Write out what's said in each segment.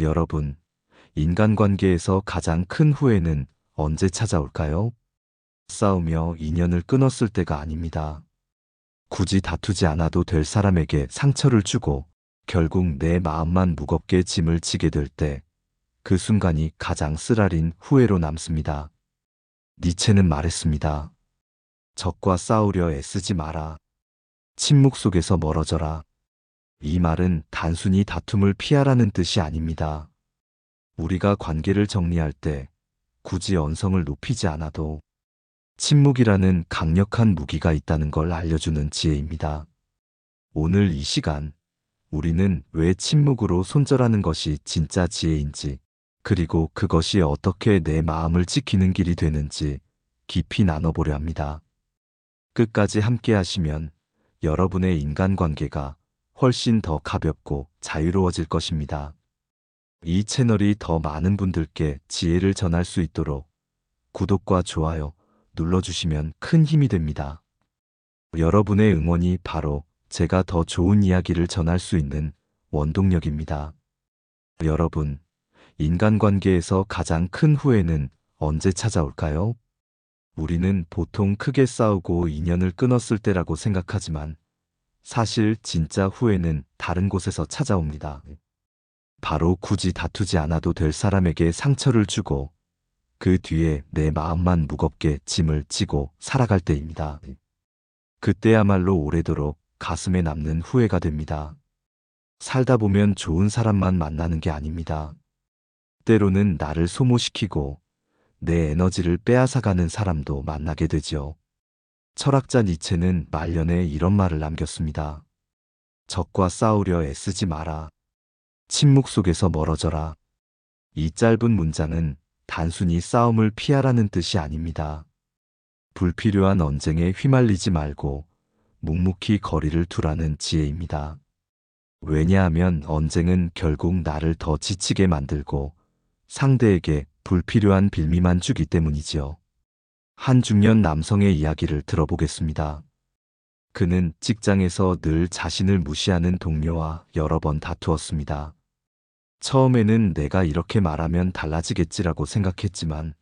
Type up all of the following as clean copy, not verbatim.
여러분, 인간관계에서 가장 큰 후회는 언제 찾아올까요? 싸우며 인연을 끊었을 때가 아닙니다. 굳이 다투지 않아도 될 사람에게 상처를 주고 결국 내 마음만 무겁게 짐을 지게 될 때, 그 순간이 가장 쓰라린 후회로 남습니다. 니체는 말했습니다. 적과 싸우려 애쓰지 마라. 침묵 속에서 멀어져라. 이 말은 단순히 다툼을 피하라는 뜻이 아닙니다. 우리가 관계를 정리할 때 굳이 언성을 높이지 않아도 침묵이라는 강력한 무기가 있다는 걸 알려주는 지혜입니다. 오늘 이 시간, 우리는 왜 침묵으로 손절하는 것이 진짜 지혜인지, 그리고 그것이 어떻게 내 마음을 지키는 길이 되는지 깊이 나눠보려 합니다. 끝까지 함께 하시면 여러분의 인간관계가 훨씬 더 가볍고 자유로워질 것입니다. 이 채널이 더 많은 분들께 지혜를 전할 수 있도록 구독과 좋아요 눌러주시면 큰 힘이 됩니다. 여러분의 응원이 바로 제가 더 좋은 이야기를 전할 수 있는 원동력입니다. 여러분, 인간관계에서 가장 큰 후회는 언제 찾아올까요? 우리는 보통 크게 싸우고 인연을 끊었을 때라고 생각하지만 사실 진짜 후회는 다른 곳에서 찾아옵니다. 바로 굳이 다투지 않아도 될 사람에게 상처를 주고 그 뒤에 내 마음만 무겁게 짐을 지고 살아갈 때입니다. 그때야말로 오래도록 가슴에 남는 후회가 됩니다. 살다 보면 좋은 사람만 만나는 게 아닙니다. 때로는 나를 소모시키고 내 에너지를 빼앗아가는 사람도 만나게 되지요. 철학자 니체는 말년에 이런 말을 남겼습니다. 적과 싸우려 애쓰지 마라. 침묵 속에서 멀어져라. 이 짧은 문장은 단순히 싸움을 피하라는 뜻이 아닙니다. 불필요한 언쟁에 휘말리지 말고 묵묵히 거리를 두라는 지혜입니다. 왜냐하면 언쟁은 결국 나를 더 지치게 만들고 상대에게 불필요한 빌미만 주기 때문이지요. 한 중년 남성의 이야기를 들어보겠습니다. 그는 직장에서 늘 자신을 무시하는 동료와 여러 번 다투었습니다. 처음에는 내가 이렇게 말하면 달라지겠지라고 생각했지만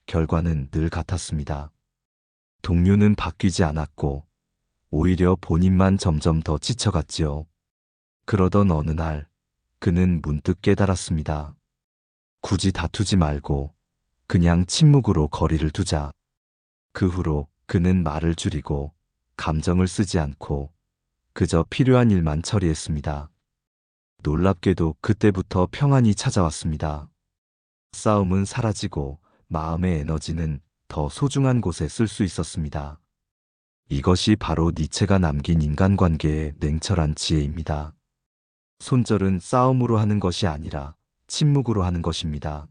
결과는 늘 같았습니다. 동료는 바뀌지 않았고 오히려 본인만 점점 더 지쳐갔지요. 그러던 어느 날 그는 문득 깨달았습니다. 굳이 다투지 말고 그냥 침묵으로 거리를 두자. 그 후로 그는 말을 줄이고 감정을 쓰지 않고 그저 필요한 일만 처리했습니다. 놀랍게도 그때부터 평안이 찾아왔습니다. 싸움은 사라지고 마음의 에너지는 더 소중한 곳에 쓸 수 있었습니다. 이것이 바로 니체가 남긴 인간관계의 냉철한 지혜입니다. 손절은 싸움으로 하는 것이 아니라 침묵으로 하는 것입니다.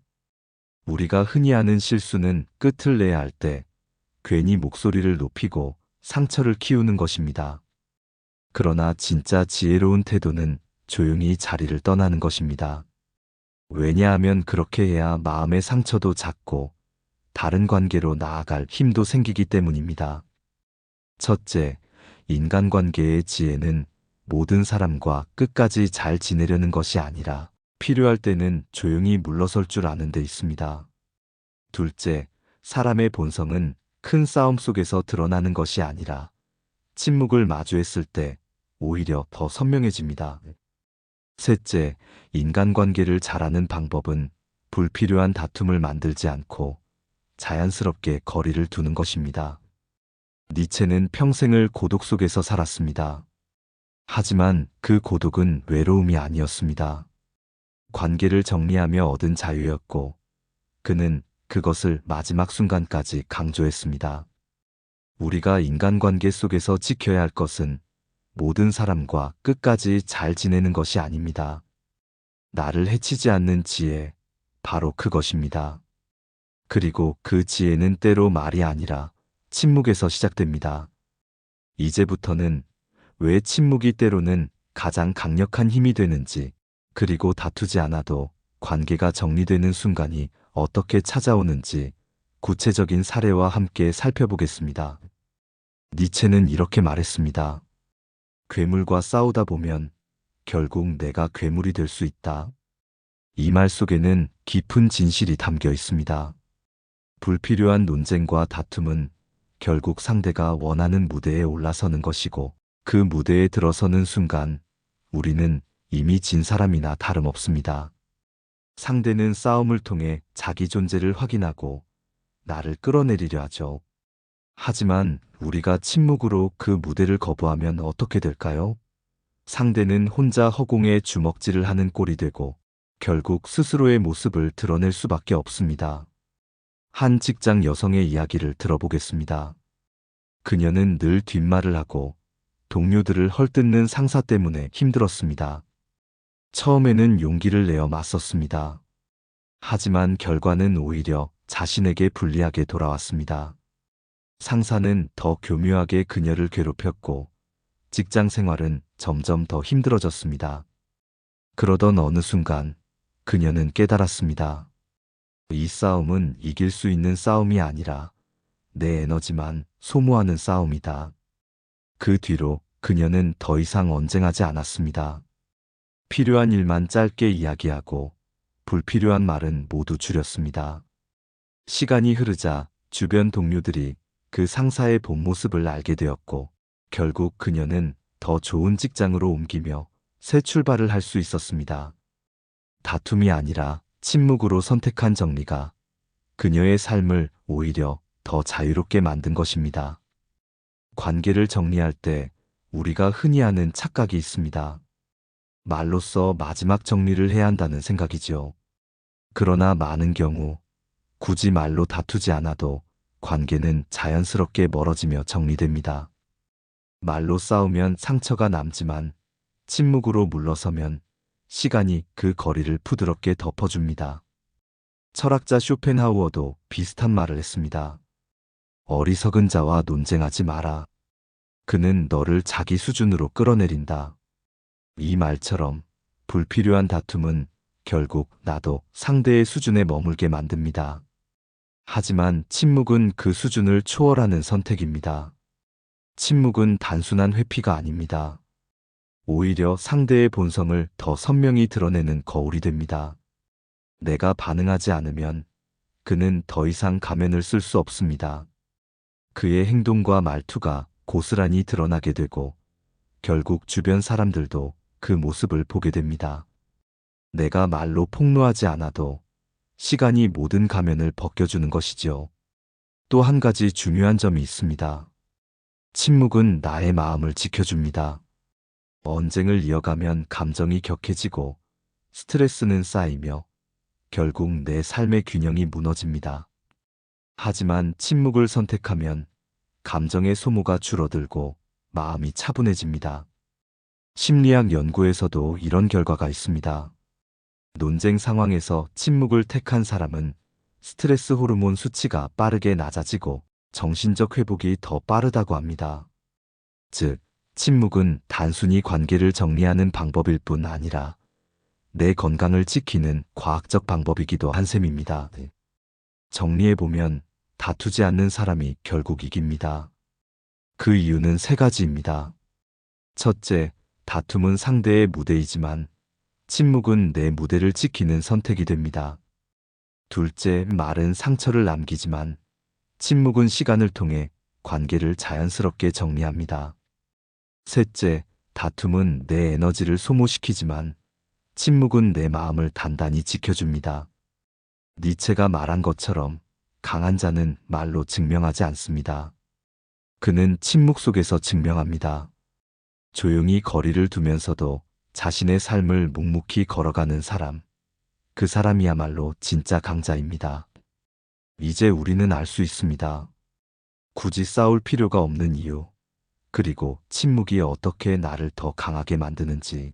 우리가 흔히 하는 실수는 끝을 내야 할 때 괜히 목소리를 높이고 상처를 키우는 것입니다. 그러나 진짜 지혜로운 태도는 조용히 자리를 떠나는 것입니다. 왜냐하면 그렇게 해야 마음의 상처도 작고 다른 관계로 나아갈 힘도 생기기 때문입니다. 첫째, 인간관계의 지혜는 모든 사람과 끝까지 잘 지내려는 것이 아니라 필요할 때는 조용히 물러설 줄 아는 데 있습니다. 둘째, 사람의 본성은 큰 싸움 속에서 드러나는 것이 아니라 침묵을 마주했을 때 오히려 더 선명해집니다. 셋째, 인간관계를 잘하는 방법은 불필요한 다툼을 만들지 않고 자연스럽게 거리를 두는 것입니다. 니체는 평생을 고독 속에서 살았습니다. 하지만 그 고독은 외로움이 아니었습니다. 관계를 정리하며 얻은 자유였고 그는 그것을 마지막 순간까지 강조했습니다. 우리가 인간관계 속에서 지켜야 할 것은 모든 사람과 끝까지 잘 지내는 것이 아닙니다. 나를 해치지 않는 지혜, 바로 그것입니다. 그리고 그 지혜는 때로 말이 아니라 침묵에서 시작됩니다. 이제부터는 왜 침묵이 때로는 가장 강력한 힘이 되는지, 그리고 다투지 않아도 관계가 정리되는 순간이 어떻게 찾아오는지 구체적인 사례와 함께 살펴보겠습니다. 니체는 이렇게 말했습니다. 괴물과 싸우다 보면 결국 내가 괴물이 될 수 있다. 이 말 속에는 깊은 진실이 담겨 있습니다. 불필요한 논쟁과 다툼은 결국 상대가 원하는 무대에 올라서는 것이고, 그 무대에 들어서는 순간 우리는 이미 진 사람이나 다름없습니다. 상대는 싸움을 통해 자기 존재를 확인하고 나를 끌어내리려 하죠. 하지만 우리가 침묵으로 그 무대를 거부하면 어떻게 될까요? 상대는 혼자 허공에 주먹질을 하는 꼴이 되고 결국 스스로의 모습을 드러낼 수밖에 없습니다. 한 직장 여성의 이야기를 들어보겠습니다. 그녀는 늘 뒷말을 하고 동료들을 헐뜯는 상사 때문에 힘들었습니다. 처음에는 용기를 내어 맞섰습니다. 하지만 결과는 오히려 자신에게 불리하게 돌아왔습니다. 상사는 더 교묘하게 그녀를 괴롭혔고 직장 생활은 점점 더 힘들어졌습니다. 그러던 어느 순간 그녀는 깨달았습니다. 이 싸움은 이길 수 있는 싸움이 아니라 내 에너지만 소모하는 싸움이다. 그 뒤로 그녀는 더 이상 언쟁하지 않았습니다. 필요한 일만 짧게 이야기하고 불필요한 말은 모두 줄였습니다. 시간이 흐르자 주변 동료들이 그 상사의 본 모습을 알게 되었고 결국 그녀는 더 좋은 직장으로 옮기며 새 출발을 할 수 있었습니다. 다툼이 아니라 침묵으로 선택한 정리가 그녀의 삶을 오히려 더 자유롭게 만든 것입니다. 관계를 정리할 때 우리가 흔히 하는 착각이 있습니다. 말로써 마지막 정리를 해야 한다는 생각이지요. 그러나 많은 경우 굳이 말로 다투지 않아도 관계는 자연스럽게 멀어지며 정리됩니다. 말로 싸우면 상처가 남지만 침묵으로 물러서면 시간이 그 거리를 부드럽게 덮어줍니다. 철학자 쇼펜하우어도 비슷한 말을 했습니다. 어리석은 자와 논쟁하지 마라. 그는 너를 자기 수준으로 끌어내린다. 이 말처럼 불필요한 다툼은 결국 나도 상대의 수준에 머물게 만듭니다. 하지만 침묵은 그 수준을 초월하는 선택입니다. 침묵은 단순한 회피가 아닙니다. 오히려 상대의 본성을 더 선명히 드러내는 거울이 됩니다. 내가 반응하지 않으면 그는 더 이상 가면을 쓸 수 없습니다. 그의 행동과 말투가 고스란히 드러나게 되고 결국 주변 사람들도 그 모습을 보게 됩니다. 내가 말로 폭로하지 않아도 시간이 모든 가면을 벗겨주는 것이지요. 또 한 가지 중요한 점이 있습니다. 침묵은 나의 마음을 지켜줍니다. 언쟁을 이어가면 감정이 격해지고 스트레스는 쌓이며 결국 내 삶의 균형이 무너집니다. 하지만 침묵을 선택하면 감정의 소모가 줄어들고 마음이 차분해집니다. 심리학 연구에서도 이런 결과가 있습니다. 논쟁 상황에서 침묵을 택한 사람은 스트레스 호르몬 수치가 빠르게 낮아지고 정신적 회복이 더 빠르다고 합니다. 즉, 침묵은 단순히 관계를 정리하는 방법일 뿐 아니라 내 건강을 지키는 과학적 방법이기도 한 셈입니다. 정리해보면 다투지 않는 사람이 결국 이깁니다. 그 이유는 세 가지입니다. 첫째, 다툼은 상대의 무대이지만 침묵은 내 무대를 지키는 선택이 됩니다. 둘째, 말은 상처를 남기지만 침묵은 시간을 통해 관계를 자연스럽게 정리합니다. 셋째, 다툼은 내 에너지를 소모시키지만 침묵은 내 마음을 단단히 지켜줍니다. 니체가 말한 것처럼 강한 자는 말로 증명하지 않습니다. 그는 침묵 속에서 증명합니다. 조용히 거리를 두면서도 자신의 삶을 묵묵히 걸어가는 사람, 그 사람이야말로 진짜 강자입니다. 이제 우리는 알 수 있습니다. 굳이 싸울 필요가 없는 이유, 그리고 침묵이 어떻게 나를 더 강하게 만드는지.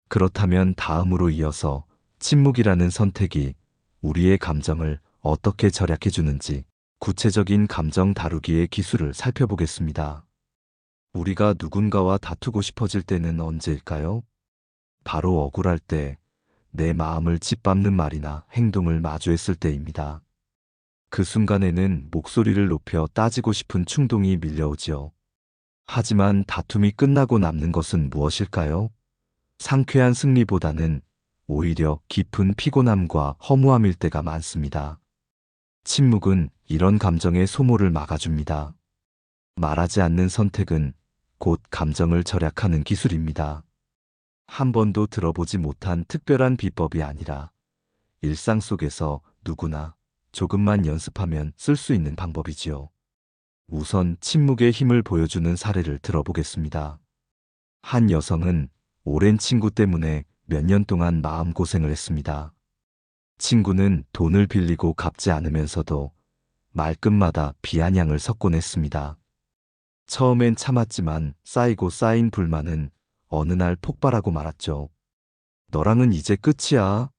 그렇다면 다음으로 이어서 침묵이라는 선택이 우리의 감정을 어떻게 절약해 주는지 구체적인 감정 다루기의 기술을 살펴보겠습니다. 우리가 누군가와 다투고 싶어질 때는 언제일까요? 바로 억울할 때, 내 마음을 짓밟는 말이나 행동을 마주했을 때입니다. 그 순간에는 목소리를 높여 따지고 싶은 충동이 밀려오지요. 하지만 다툼이 끝나고 남는 것은 무엇일까요? 상쾌한 승리보다는 오히려 깊은 피곤함과 허무함일 때가 많습니다. 침묵은 이런 감정의 소모를 막아줍니다. 말하지 않는 선택은 곧 감정을 절약하는 기술입니다. 한 번도 들어보지 못한 특별한 비법이 아니라 일상 속에서 누구나 조금만 연습하면 쓸 수 있는 방법이지요. 우선 침묵의 힘을 보여주는 사례를 들어보겠습니다. 한 여성은 오랜 친구 때문에 몇 년 동안 마음고생을 했습니다. 친구는 돈을 빌리고 갚지 않으면서도 말끝마다 비아냥을 섞곤 했습니다. 처음엔 참았지만 쌓이고 쌓인 불만은 어느 날 폭발하고 말았죠. 너랑은 이제 끝이야.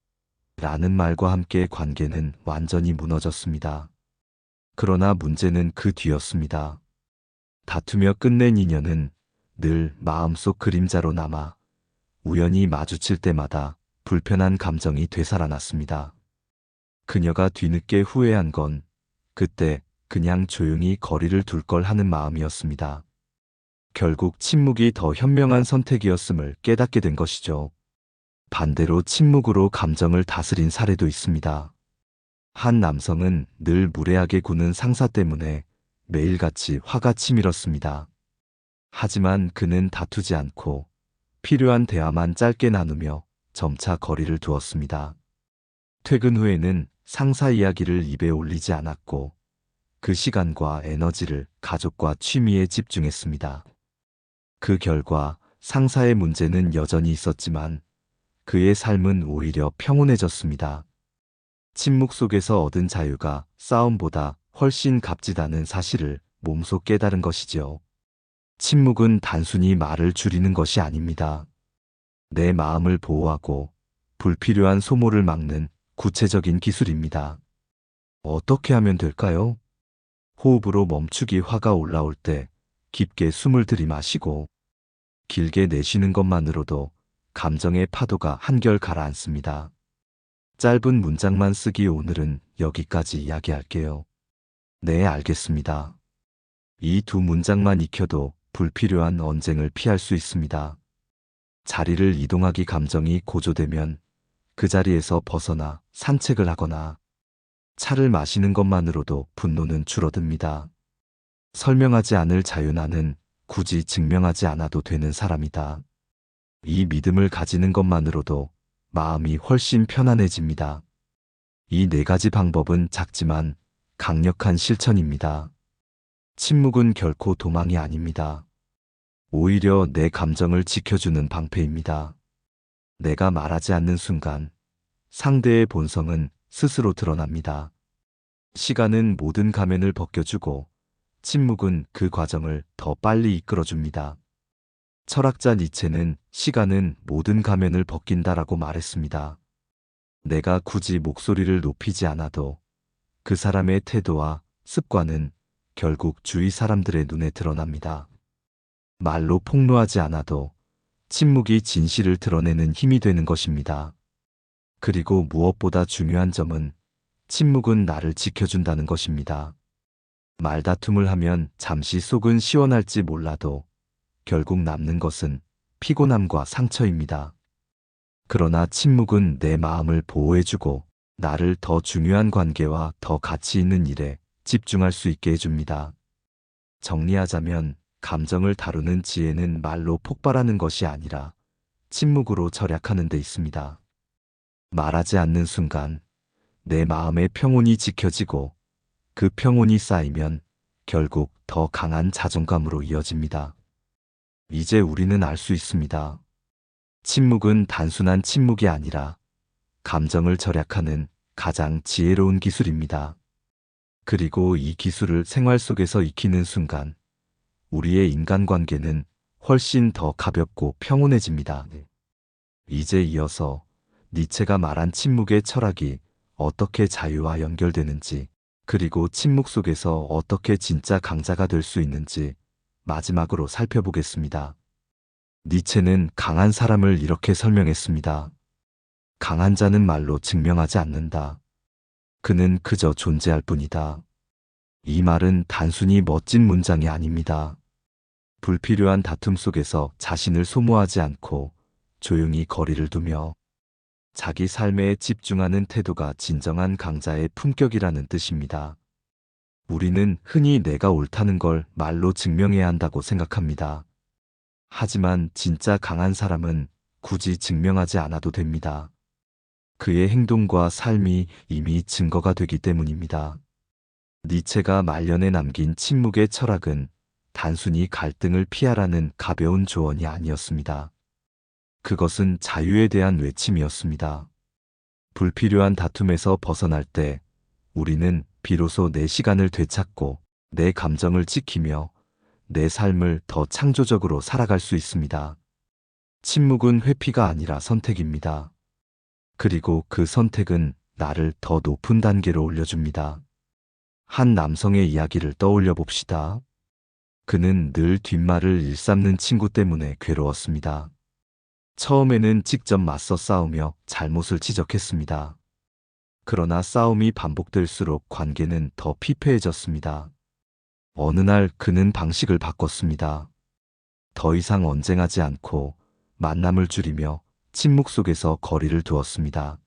라는 말과 함께 관계는 완전히 무너졌습니다. 그러나 문제는 그 뒤였습니다. 다투며 끝낸 인연은 늘 마음속 그림자로 남아 우연히 마주칠 때마다 불편한 감정이 되살아났습니다. 그녀가 뒤늦게 후회한 건 그때 그냥 조용히 거리를 둘 걸 하는 마음이었습니다. 결국 침묵이 더 현명한 선택이었음을 깨닫게 된 것이죠. 반대로 침묵으로 감정을 다스린 사례도 있습니다. 한 남성은 늘 무례하게 구는 상사 때문에 매일같이 화가 치밀었습니다. 하지만 그는 다투지 않고 필요한 대화만 짧게 나누며 점차 거리를 두었습니다. 퇴근 후에는 상사 이야기를 입에 올리지 않았고 그 시간과 에너지를 가족과 취미에 집중했습니다. 그 결과 상사의 문제는 여전히 있었지만 그의 삶은 오히려 평온해졌습니다. 침묵 속에서 얻은 자유가 싸움보다 훨씬 값지다는 사실을 몸소 깨달은 것이지요. 침묵은 단순히 말을 줄이는 것이 아닙니다. 내 마음을 보호하고 불필요한 소모를 막는 구체적인 기술입니다. 어떻게 하면 될까요? 호흡으로 멈추기. 화가 올라올 때 깊게 숨을 들이마시고 길게 내쉬는 것만으로도 감정의 파도가 한결 가라앉습니다. 짧은 문장만 쓰기. 오늘은 여기까지 이야기할게요. 네, 알겠습니다. 이 두 문장만 익혀도 불필요한 언쟁을 피할 수 있습니다. 자리를 이동하기. 감정이 고조되면 그 자리에서 벗어나 산책을 하거나 차를 마시는 것만으로도 분노는 줄어듭니다. 설명하지 않을 자유. 나는 굳이 증명하지 않아도 되는 사람이다. 이 믿음을 가지는 것만으로도 마음이 훨씬 편안해집니다. 이 네 가지 방법은 작지만 강력한 실천입니다. 침묵은 결코 도망이 아닙니다. 오히려 내 감정을 지켜주는 방패입니다. 내가 말하지 않는 순간 상대의 본성은 스스로 드러납니다. 시간은 모든 가면을 벗겨주고 침묵은 그 과정을 더 빨리 이끌어줍니다. 철학자 니체는 시간은 모든 가면을 벗긴다라고 말했습니다. 내가 굳이 목소리를 높이지 않아도 그 사람의 태도와 습관은 결국 주위 사람들의 눈에 드러납니다. 말로 폭로하지 않아도 침묵이 진실을 드러내는 힘이 되는 것입니다. 그리고 무엇보다 중요한 점은 침묵은 나를 지켜준다는 것입니다. 말다툼을 하면 잠시 속은 시원할지 몰라도 결국 남는 것은 피곤함과 상처입니다. 그러나 침묵은 내 마음을 보호해주고 나를 더 중요한 관계와 더 가치 있는 일에 집중할 수 있게 해줍니다. 정리하자면 감정을 다루는 지혜는 말로 폭발하는 것이 아니라 침묵으로 절약하는 데 있습니다. 말하지 않는 순간 내 마음의 평온이 지켜지고 그 평온이 쌓이면 결국 더 강한 자존감으로 이어집니다. 이제 우리는 알 수 있습니다. 침묵은 단순한 침묵이 아니라 감정을 절약하는 가장 지혜로운 기술입니다. 그리고 이 기술을 생활 속에서 익히는 순간 우리의 인간관계는 훨씬 더 가볍고 평온해집니다. 이제 이어서 니체가 말한 침묵의 철학이 어떻게 자유와 연결되는지, 그리고 침묵 속에서 어떻게 진짜 강자가 될 수 있는지 마지막으로 살펴보겠습니다. 니체는 강한 사람을 이렇게 설명했습니다. 강한 자는 말로 증명하지 않는다. 그는 그저 존재할 뿐이다. 이 말은 단순히 멋진 문장이 아닙니다. 불필요한 다툼 속에서 자신을 소모하지 않고 조용히 거리를 두며 자기 삶에 집중하는 태도가 진정한 강자의 품격이라는 뜻입니다. 우리는 흔히 내가 옳다는 걸 말로 증명해야 한다고 생각합니다. 하지만 진짜 강한 사람은 굳이 증명하지 않아도 됩니다. 그의 행동과 삶이 이미 증거가 되기 때문입니다. 니체가 말년에 남긴 침묵의 철학은 단순히 갈등을 피하라는 가벼운 조언이 아니었습니다. 그것은 자유에 대한 외침이었습니다. 불필요한 다툼에서 벗어날 때 우리는 비로소 내 시간을 되찾고 내 감정을 지키며 내 삶을 더 창조적으로 살아갈 수 있습니다. 침묵은 회피가 아니라 선택입니다. 그리고 그 선택은 나를 더 높은 단계로 올려줍니다. 한 남성의 이야기를 떠올려 봅시다. 그는 늘 뒷말을 일삼는 친구 때문에 괴로웠습니다. 처음에는 직접 맞서 싸우며 잘못을 지적했습니다. 그러나 싸움이 반복될수록 관계는 더 피폐해졌습니다. 어느 날 그는 방식을 바꿨습니다. 더 이상 언쟁하지 않고 만남을 줄이며 침묵 속에서 거리를 두었습니다.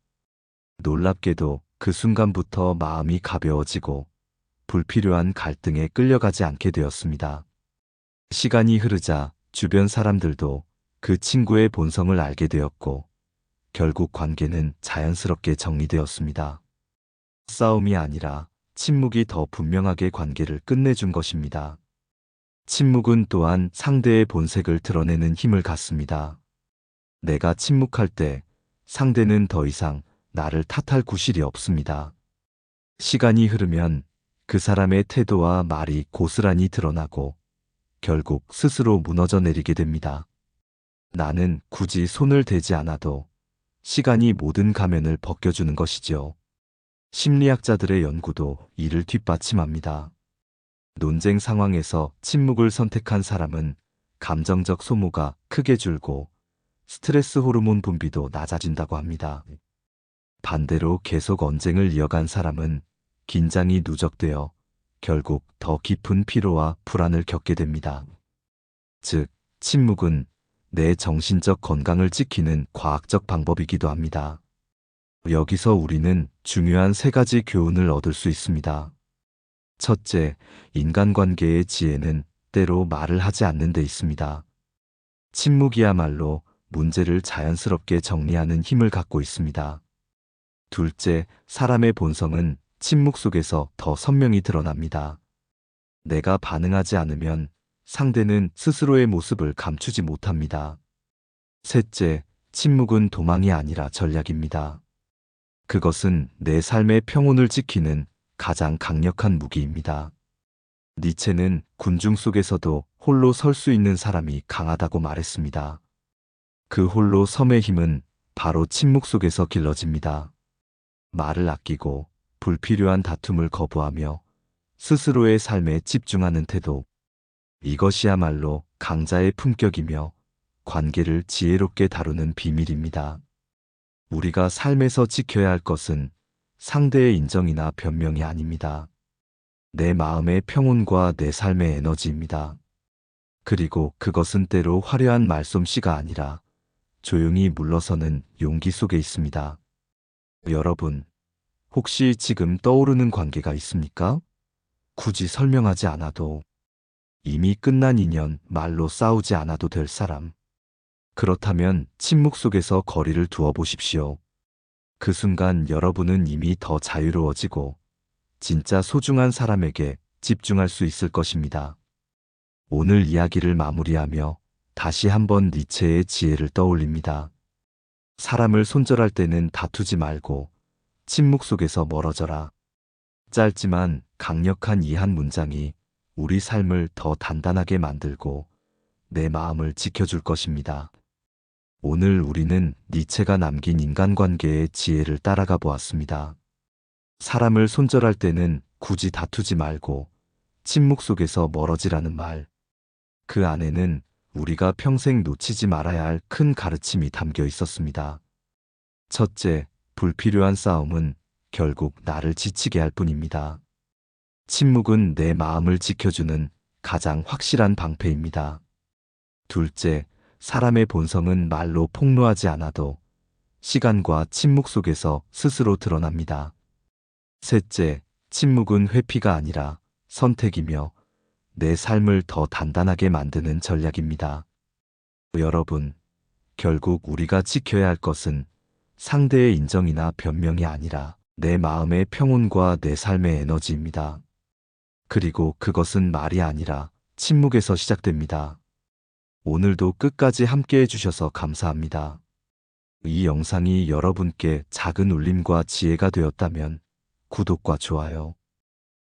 놀랍게도 그 순간부터 마음이 가벼워지고 불필요한 갈등에 끌려가지 않게 되었습니다. 시간이 흐르자 주변 사람들도 그 친구의 본성을 알게 되었고 결국 관계는 자연스럽게 정리되었습니다. 싸움이 아니라 침묵이 더 분명하게 관계를 끝내준 것입니다. 침묵은 또한 상대의 본색을 드러내는 힘을 갖습니다. 내가 침묵할 때 상대는 더 이상 나를 탓할 구실이 없습니다. 시간이 흐르면 그 사람의 태도와 말이 고스란히 드러나고 결국 스스로 무너져 내리게 됩니다. 나는 굳이 손을 대지 않아도 시간이 모든 가면을 벗겨주는 것이지요. 심리학자들의 연구도 이를 뒷받침합니다. 논쟁 상황에서 침묵을 선택한 사람은 감정적 소모가 크게 줄고 스트레스 호르몬 분비도 낮아진다고 합니다. 반대로 계속 언쟁을 이어간 사람은 긴장이 누적되어 결국 더 깊은 피로와 불안을 겪게 됩니다. 즉, 침묵은 내 정신적 건강을 지키는 과학적 방법이기도 합니다. 여기서 우리는 중요한 세 가지 교훈을 얻을 수 있습니다. 첫째, 인간관계의 지혜는 때로 말을 하지 않는 데 있습니다. 침묵이야말로 문제를 자연스럽게 정리하는 힘을 갖고 있습니다. 둘째, 사람의 본성은 침묵 속에서 더 선명히 드러납니다. 내가 반응하지 않으면 상대는 스스로의 모습을 감추지 못합니다. 셋째, 침묵은 도망이 아니라 전략입니다. 그것은 내 삶의 평온을 지키는 가장 강력한 무기입니다. 니체는 군중 속에서도 홀로 설 수 있는 사람이 강하다고 말했습니다. 그 홀로 섬의 힘은 바로 침묵 속에서 길러집니다. 말을 아끼고 불필요한 다툼을 거부하며 스스로의 삶에 집중하는 태도. 이것이야말로 강자의 품격이며 관계를 지혜롭게 다루는 비밀입니다. 우리가 삶에서 지켜야 할 것은 상대의 인정이나 변명이 아닙니다. 내 마음의 평온과 내 삶의 에너지입니다. 그리고 그것은 때로 화려한 말솜씨가 아니라 조용히 물러서는 용기 속에 있습니다. 여러분, 혹시 지금 떠오르는 관계가 있습니까? 굳이 설명하지 않아도 이미 끝난 인연, 말로 싸우지 않아도 될 사람. 그렇다면 침묵 속에서 거리를 두어 보십시오. 그 순간 여러분은 이미 더 자유로워지고 진짜 소중한 사람에게 집중할 수 있을 것입니다. 오늘 이야기를 마무리하며 다시 한번 니체의 지혜를 떠올립니다. 사람을 손절할 때는 다투지 말고 침묵 속에서 멀어져라. 짧지만 강력한 이 한 문장이 우리 삶을 더 단단하게 만들고 내 마음을 지켜줄 것입니다. 오늘 우리는 니체가 남긴 인간관계의 지혜를 따라가 보았습니다. 사람을 손절할 때는 굳이 다투지 말고 침묵 속에서 멀어지라는 말. 그 안에는 우리가 평생 놓치지 말아야 할 큰 가르침이 담겨 있었습니다. 첫째, 불필요한 싸움은 결국 나를 지치게 할 뿐입니다. 침묵은 내 마음을 지켜주는 가장 확실한 방패입니다. 둘째, 사람의 본성은 말로 폭로하지 않아도 시간과 침묵 속에서 스스로 드러납니다. 셋째, 침묵은 회피가 아니라 선택이며 내 삶을 더 단단하게 만드는 전략입니다. 여러분, 결국 우리가 지켜야 할 것은 상대의 인정이나 변명이 아니라 내 마음의 평온과 내 삶의 에너지입니다. 그리고 그것은 말이 아니라 침묵에서 시작됩니다. 오늘도 끝까지 함께 해주셔서 감사합니다. 이 영상이 여러분께 작은 울림과 지혜가 되었다면 구독과 좋아요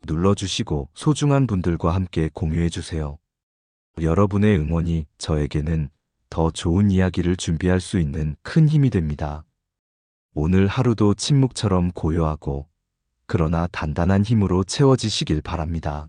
눌러주시고 소중한 분들과 함께 공유해주세요. 여러분의 응원이 저에게는 더 좋은 이야기를 준비할 수 있는 큰 힘이 됩니다. 오늘 하루도 침묵처럼 고요하고 그러나 단단한 힘으로 채워지시길 바랍니다.